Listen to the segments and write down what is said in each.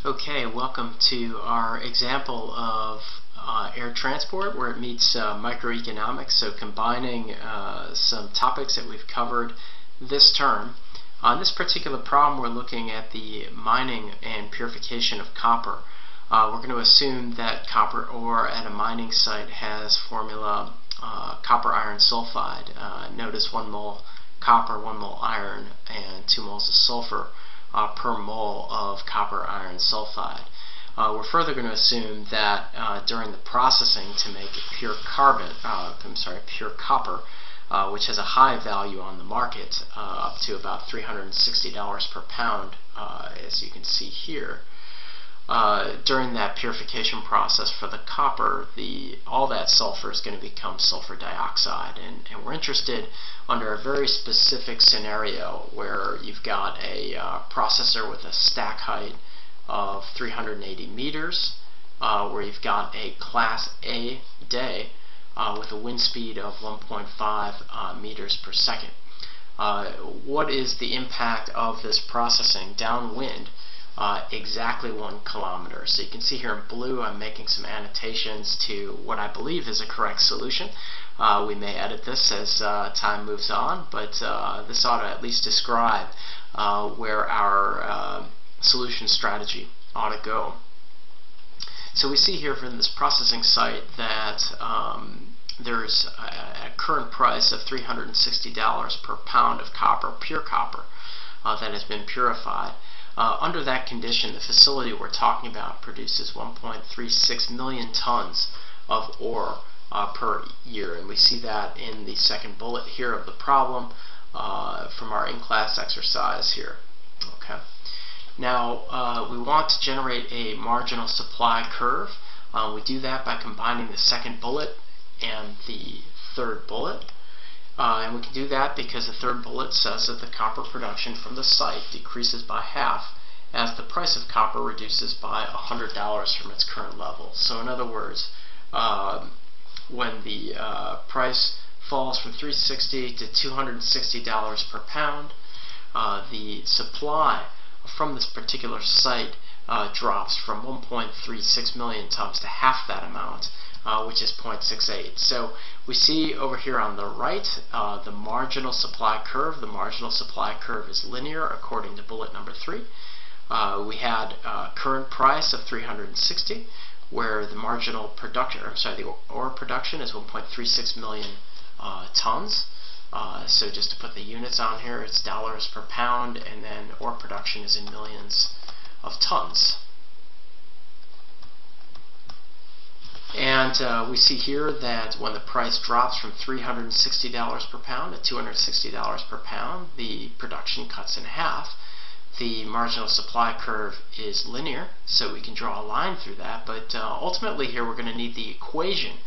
Okay, welcome to our example of air transport where it meets microeconomics, so combining some topics that we've covered this term. On this particular problem we're looking at the mining and purification of copper. We're going to assume that copper ore at a mining site has formula copper iron sulfide. Notice 1 mole copper, 1 mole iron, and 2 moles of sulfur per mole of copper iron sulfide. We're further going to assume that during the processing to make pure copper, which has a high value on the market, up to about $360 per pound, as you can see here. During that purification process for the copper, all that sulfur is going to become sulfur dioxide, and we're interested under a very specific scenario where you've got a processor with a stack height of 380 meters, where you've got a Class A day with a wind speed of 1.5 meters per second. What is the impact of this processing downwind? Exactly 1 kilometer. So you can see here in blue I'm making some annotations to what I believe is a correct solution. We may edit this as time moves on, but this ought to at least describe where our solution strategy ought to go. So we see here from this processing site that there's a current price of $360 per pound of copper, pure copper, that has been purified. Under that condition, the facility we're talking about produces 1.36 million tons of ore per year, and we see that in the second bullet here of the problem from our in-class exercise here. Okay. Now we want to generate a marginal supply curve. We do that by combining the second bullet and the third bullet. And we can do that because the third bullet says that the copper production from the site decreases by half as the price of copper reduces by $100 from its current level. So in other words, when the price falls from $360 to $260 per pound, the supply from this particular site drops from 1.36 million tons to half that amount, which is 0.68. So we see over here on the right the marginal supply curve. The marginal supply curve is linear according to bullet number 3. We had current price of $360, where the marginal production, the ore production is 1.36 million tons. So just to put the units on here, it's dollars per pound, and then ore production is in millions of tons. And we see here that when the price drops from $360 per pound to $260 per pound, the production cuts in half. The marginal supply curve is linear, so we can draw a line through that, but ultimately here we're going to need the equation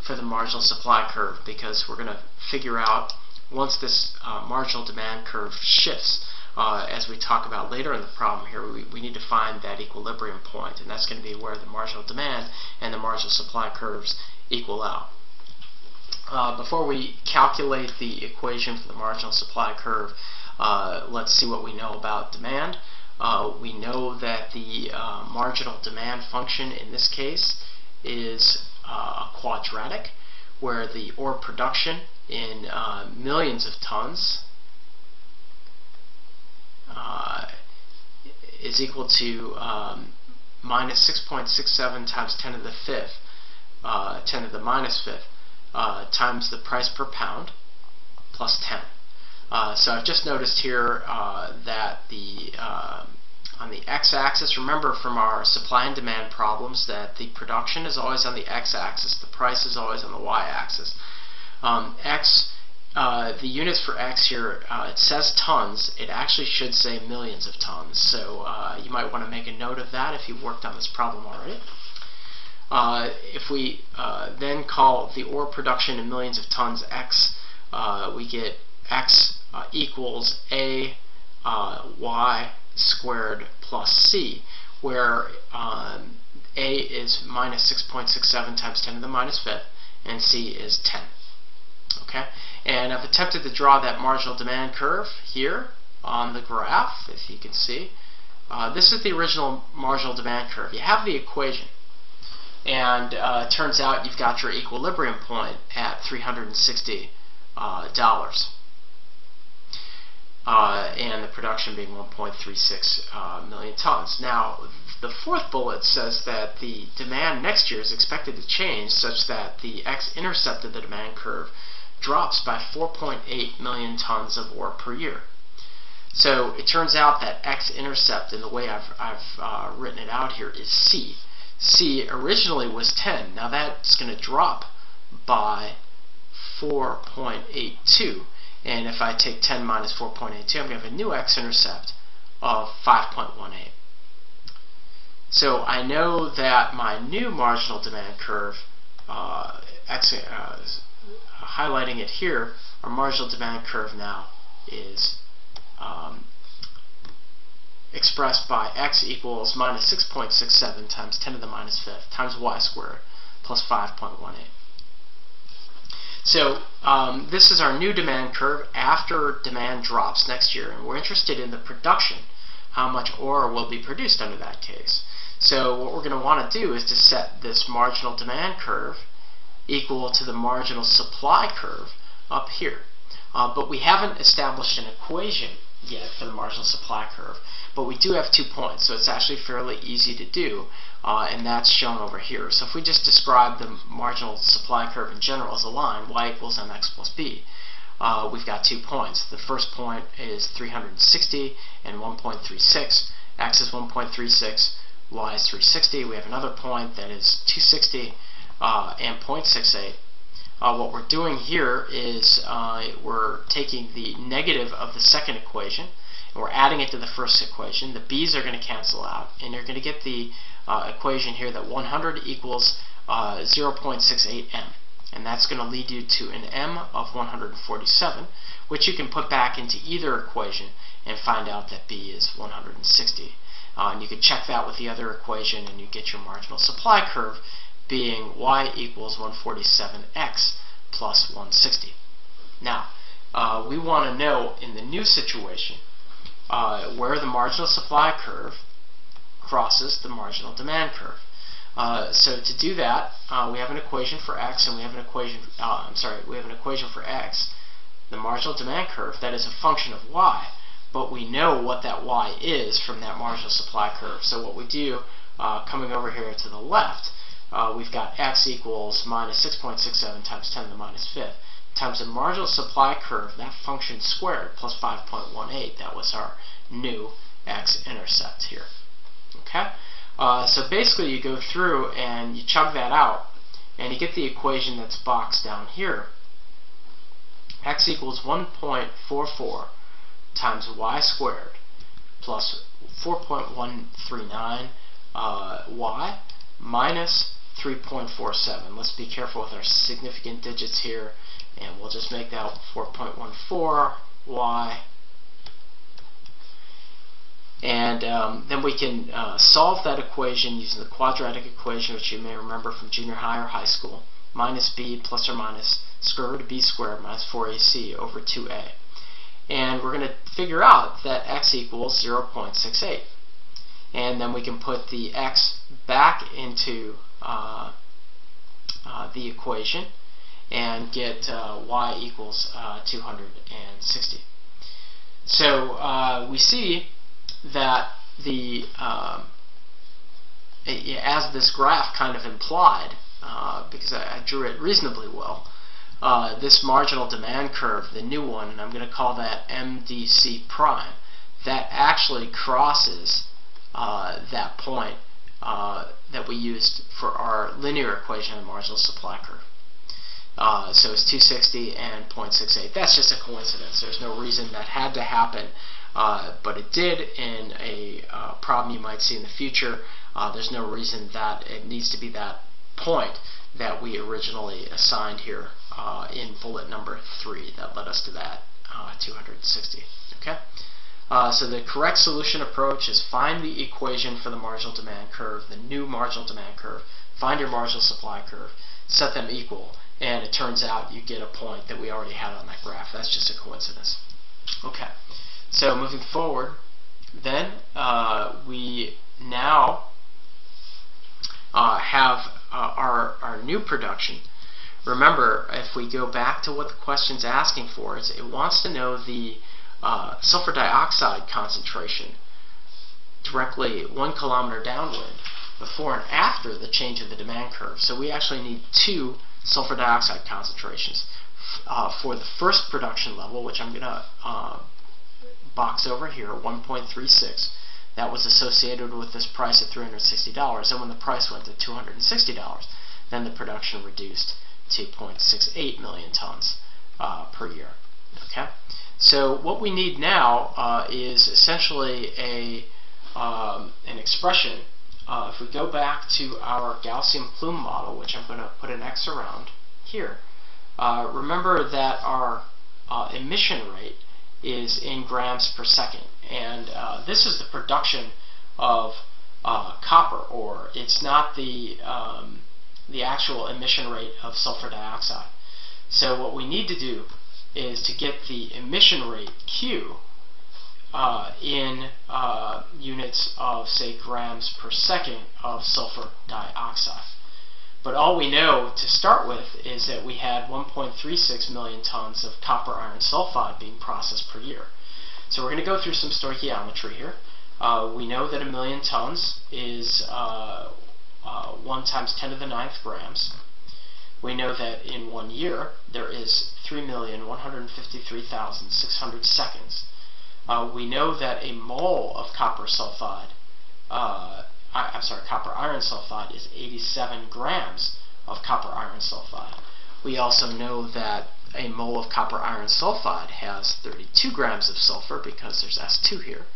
for the marginal supply curve, because we're going to figure out, once this marginal demand curve shifts, as we talk about later in the problem here, we need to find that equilibrium point, and that's going to be where the marginal demand and the marginal supply curves equal out. Before we calculate the equation for the marginal supply curve, let's see what we know about demand. We know that the marginal demand function in this case is a quadratic, where the ore production in millions of tons is equal to minus 6.67 times 10 to the 5th, 10 to the minus 5th, times the price per pound plus 10. So I've just noticed here that on the x-axis, remember from our supply and demand problems that the production is always on the x-axis, the price is always on the y-axis. The units for x here, it says tons, it actually should say millions of tons, so you might want to make a note of that if you've worked on this problem already. If we then call the ore production in millions of tons x, we get x equals a y squared plus c, where a is minus 6.67 times 10 to the minus 5th, and c is 10. Okay, and I've attempted to draw that marginal demand curve here on the graph, if you can see. this is the original marginal demand curve. You have the equation, and it turns out you've got your equilibrium point at $360, and the production being 1.36 million tons. Now, the fourth bullet says that the demand next year is expected to change such that the x-intercept of the demand curve drops by 4.8 million tons of ore per year. So it turns out that x-intercept, in the way I've written it out here, is C. C originally was 10. Now that's going to drop by 4.82. And if I take 10 minus 4.82, I'm going to have a new x-intercept of 5.18. So I know that my new marginal demand curve, highlighting it here, our marginal demand curve now is expressed by x equals minus 6.67 times 10 to the minus fifth times y squared plus 5.18. So this is our new demand curve after demand drops next year, and we're interested in the production, how much ore will be produced under that case. So what we're going to want to do is to set this marginal demand curve equal to the marginal supply curve up here. But we haven't established an equation yet for the marginal supply curve, but we do have 2 points, so it's actually fairly easy to do, and that's shown over here. So if we just describe the marginal supply curve in general as a line, y equals mx plus b, we've got 2 points. The first point is 360 and 1.36. X is 1.36, y is 360. We have another point that is 260 and 0.68. What we're doing here is we're taking the negative of the second equation and we're adding it to the first equation. The b's are going to cancel out, and you're going to get the equation here that 100 equals 0.68 m, and that's going to lead you to an m of 147, which you can put back into either equation and find out that b is 160. And you can check that with the other equation and you get your marginal supply curve being y equals 147x plus 160. Now, we want to know in the new situation where the marginal supply curve crosses the marginal demand curve. So to do that, we have an equation for x, and we have an equation. We have an equation for x, the marginal demand curve, that is a function of y. But we know what that y is from that marginal supply curve. So what we do, coming over here to the left, we've got x equals minus 6.67 times 10 to the minus fifth times the marginal supply curve, that function squared, plus 5.18. That was our new x-intercept here. Okay? So basically you go through and you chug that out and you get the equation that's boxed down here. X equals 1.44 times y squared plus 4.139 y minus 3.47. Let's be careful with our significant digits here, and we'll just make that 4.14 y. And then we can solve that equation using the quadratic equation, which you may remember from junior high or high school. Minus b plus or minus square root of b squared minus 4ac over 2a. And we're going to figure out that x equals 0.68. And then we can put the x back into the equation and get y equals 260. So we see that the as this graph kind of implied, because I drew it reasonably well, this marginal demand curve, the new one, and I'm going to call that MDC prime, that actually crosses that point that we used for our linear equation of the marginal supply curve. So it's 260 and 0.68. That's just a coincidence. There's no reason that had to happen, but it did in a problem you might see in the future. There's no reason that it needs to be that point that we originally assigned here in bullet number 3 that led us to that 260. Okay? So the correct solution approach is find the equation for the marginal demand curve, the new marginal demand curve, find your marginal supply curve, set them equal, and it turns out you get a point that we already had on that graph. That's just a coincidence. Okay, so moving forward, Then we now have our new production. Remember, if we go back to what the question's asking for, it wants to know the sulfur dioxide concentration directly 1 kilometer downwind before and after the change of the demand curve. So we actually need 2 sulfur dioxide concentrations for the first production level, which I'm going to box over here, 1.36. That was associated with this price at $360, and when the price went to $260, then the production reduced to 0.68 million tons per year. Okay, so what we need now is essentially an expression. If we go back to our Gaussian plume model, which I'm going to put an X around here, remember that our emission rate is in grams per second, and this is the production of copper ore. It's not the actual emission rate of sulfur dioxide. So what we need to do is to get the emission rate Q in units of, say, grams per second of sulfur dioxide. But all we know to start with is that we had 1.36 million tons of copper iron sulfide being processed per year. So we're going to go through some stoichiometry here. We know that 1 million tons is 1 times 10 to the 9th grams. We know that in 1 year there is 3,153,600 seconds. We know that a mole of copper sulfide, copper iron sulfide is 87 grams of copper iron sulfide. We also know that a mole of copper iron sulfide has 32 grams of sulfur because there's S2 here.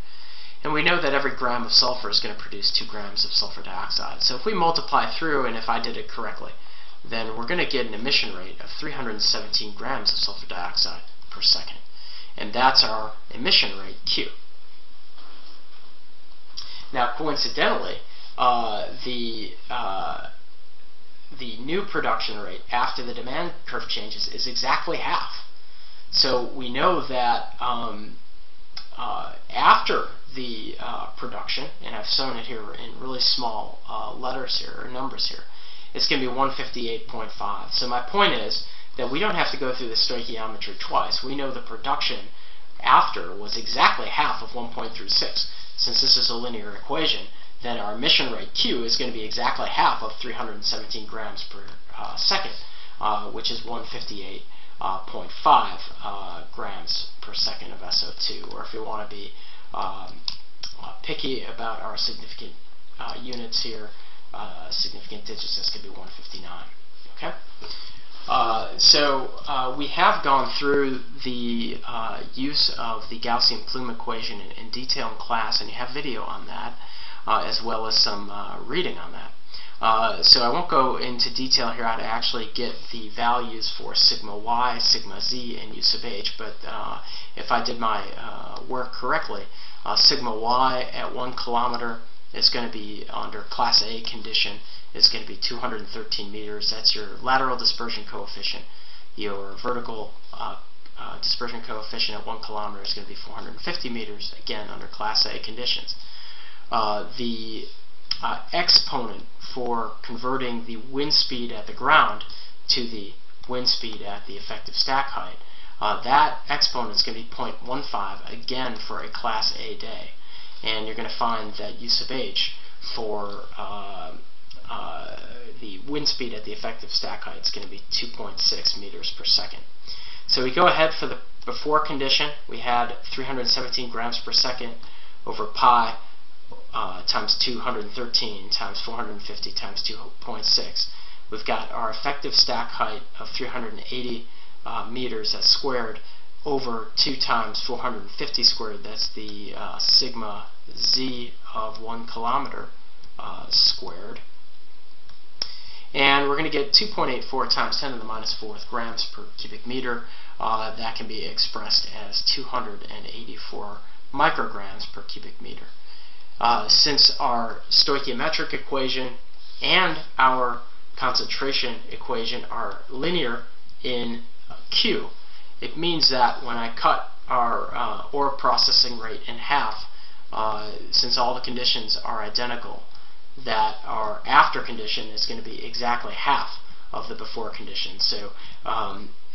And we know that every gram of sulfur is going to produce 2 grams of sulfur dioxide. So if we multiply through, and if I did it correctly, then we're going to get an emission rate of 317 grams of sulfur dioxide per second. And that's our emission rate, Q. Now, coincidentally, the new production rate after the demand curve changes is exactly half. So we know that after the production, and I've shown it here in really small letters here, or numbers here, it's going to be 158.5. So my point is that we don't have to go through the stoichiometry twice. We know the production after was exactly half of 1.36. Since this is a linear equation, then our emission rate Q is going to be exactly half of 317 grams per second, which is 158.5 grams per second of SO2. Or if you want to be picky about our significant units here, significant digits, that's going to be 159. Okay? So we have gone through the use of the Gaussian plume equation in detail in class, and you have video on that, as well as some reading on that. So I won't go into detail here how to actually get the values for sigma y, sigma z, and u sub h, but if I did my work correctly, sigma y at 1 kilometer is going to be under class A condition. It's going to be 213 meters. That's your lateral dispersion coefficient. Your vertical dispersion coefficient at 1 kilometer is going to be 450 meters, again under class A conditions. The exponent for converting the wind speed at the ground to the wind speed at the effective stack height, that exponent is going to be 0.15, again for a class A day. And you're going to find that u sub h for the wind speed at the effective stack height is going to be 2.6 meters per second. So we go ahead for the before condition. We had 317 grams per second over pi times 213 times 450 times 2.6. We've got our effective stack height of 380 meters, that's squared, over 2 times 450 squared, that's the sigma z of 1 kilometer squared. And we're going to get 2.84 times 10 to the minus 4th grams per cubic meter. That can be expressed as 284 micrograms per cubic meter. Since our stoichiometric equation and our concentration equation are linear in Q, it means that when I cut our ore processing rate in half, since all the conditions are identical, that our after condition is going to be exactly half of the before condition. So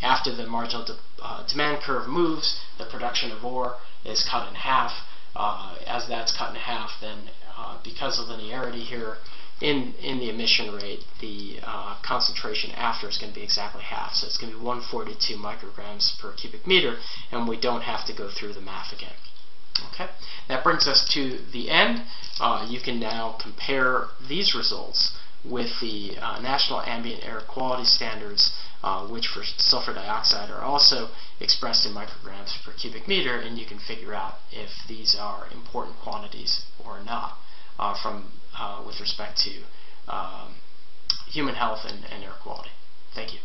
after the marginal demand curve moves, the production of ore is cut in half. As that's cut in half, then because of linearity here in the emission rate, the concentration after is going to be exactly half. So it's going to be 142 micrograms per cubic meter, and we don't have to go through the math again. Okay, that brings us to the end. You can now compare these results with the National Ambient Air Quality Standards, which for sulfur dioxide are also expressed in micrograms per cubic meter, and you can figure out if these are important quantities or not with respect to human health and air quality. Thank you.